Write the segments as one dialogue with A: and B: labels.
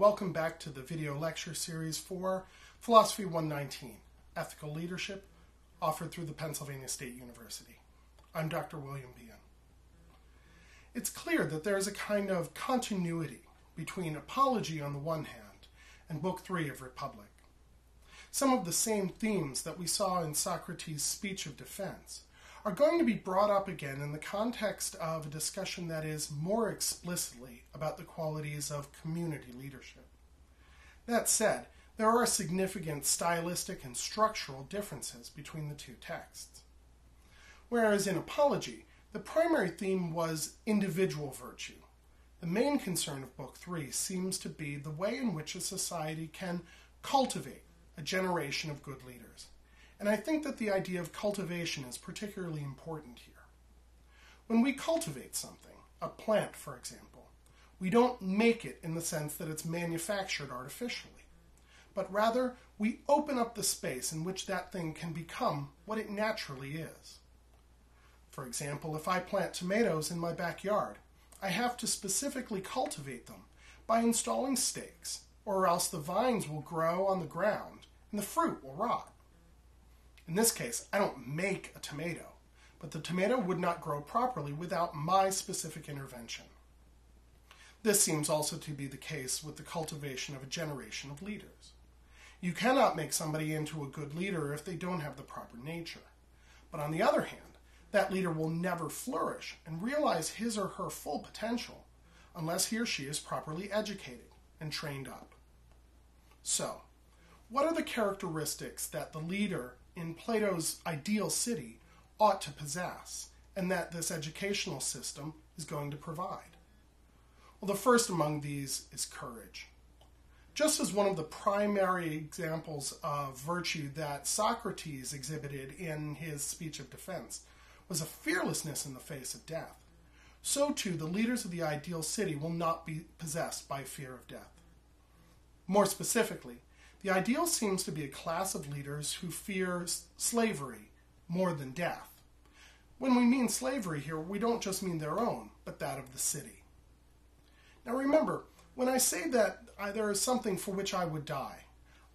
A: welcome back to the video lecture series for Philosophy 119, Ethical Leadership, offered through the Pennsylvania State University. I'm Dr. William Behun. It's clear that there is a kind of continuity between Apology on the one hand and Book 3 of Republic. Some of the same themes that we saw in Socrates' speech of defense are going to be brought up again in the context of a discussion that is more explicitly about the qualities of community leadership. That said, there are significant stylistic and structural differences between the two texts. Whereas in Apology, the primary theme was individual virtue, the main concern of Book 3 seems to be the way in which a society can cultivate a generation of good leaders. And I think that the idea of cultivation is particularly important here. When we cultivate something, a plant for example, we don't make it in the sense that it's manufactured artificially, but rather we open up the space in which that thing can become what it naturally is. For example, if I plant tomatoes in my backyard, I have to specifically cultivate them by installing stakes, or else the vines will grow on the ground and the fruit will rot. In this case, I don't make a tomato, but the tomato would not grow properly without my specific intervention. This seems also to be the case with the cultivation of a generation of leaders. You cannot make somebody into a good leader if they don't have the proper nature. But on the other hand, that leader will never flourish and realize his or her full potential unless he or she is properly educated and trained up. So, what are the characteristics that the leader in Plato's ideal city ought to possess, and that this educational system is going to provide? Well, the first among these is courage. Just as one of the primary examples of virtue that Socrates exhibited in his speech of defense was a fearlessness in the face of death, so too the leaders of the ideal city will not be possessed by fear of death. More specifically, the ideal seems to be a class of leaders who fear slavery more than death. When we mean slavery here, we don't just mean their own, but that of the city. Now remember, when I say that there is something for which I would die,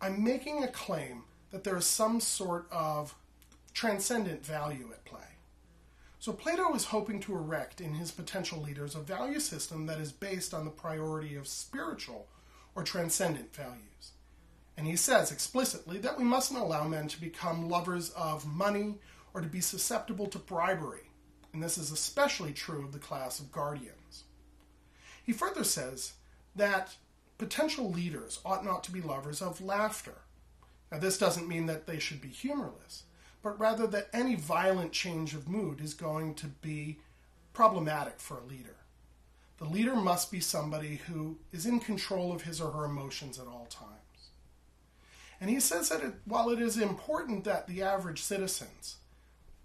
A: I'm making a claim that there is some sort of transcendent value at play. So Plato is hoping to erect in his potential leaders a value system that is based on the priority of spiritual or transcendent values. And he says explicitly that we mustn't allow men to become lovers of money or to be susceptible to bribery, and this is especially true of the class of guardians. He further says that potential leaders ought not to be lovers of laughter. Now this doesn't mean that they should be humorless, but rather that any violent change of mood is going to be problematic for a leader. The leader must be somebody who is in control of his or her emotions at all times. And he says that while it is important that the average citizens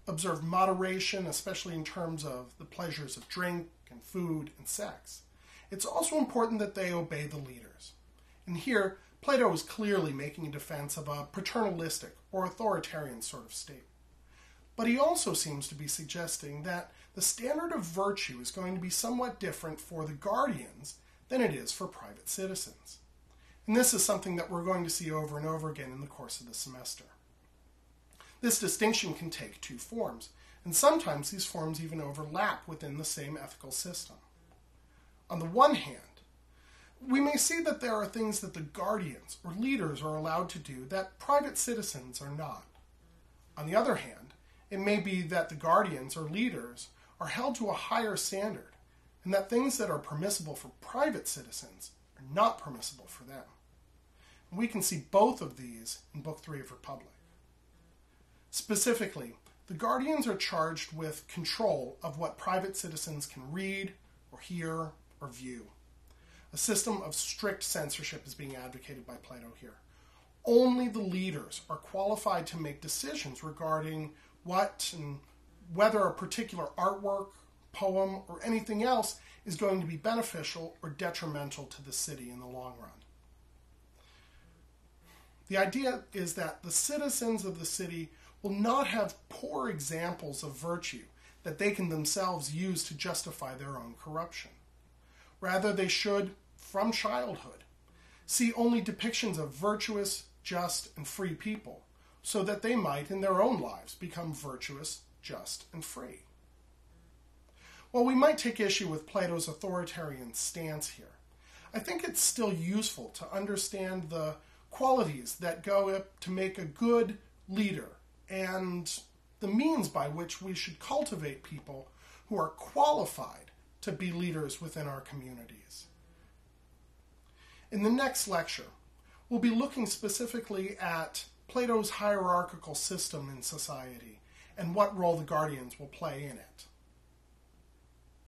A: observe moderation, especially in terms of the pleasures of drink and food and sex, it's also important that they obey the leaders. And here, Plato is clearly making a defense of a paternalistic or authoritarian sort of state. But he also seems to be suggesting that the standard of virtue is going to be somewhat different for the guardians than it is for private citizens. And this is something that we're going to see over and over again in the course of the semester. This distinction can take two forms, and sometimes these forms even overlap within the same ethical system. On the one hand, we may see that there are things that the guardians or leaders are allowed to do that private citizens are not. On the other hand, it may be that the guardians or leaders are held to a higher standard, and that things that are permissible for private citizens are not permissible for them. And we can see both of these in Book 3 of Republic. Specifically, the guardians are charged with control of what private citizens can read or hear or view. A system of strict censorship is being advocated by Plato here. Only the leaders are qualified to make decisions regarding what and whether a particular artwork, poem, or anything else is going to be beneficial or detrimental to the city in the long run. The idea is that the citizens of the city will not have poor examples of virtue that they can themselves use to justify their own corruption. Rather, they should, from childhood, see only depictions of virtuous, just, and free people, so that they might, in their own lives, become virtuous, just, and free. While we might take issue with Plato's authoritarian stance here, I think it's still useful to understand the qualities that go up to make a good leader and the means by which we should cultivate people who are qualified to be leaders within our communities. In the next lecture, we'll be looking specifically at Plato's hierarchical system in society and what role the guardians will play in it.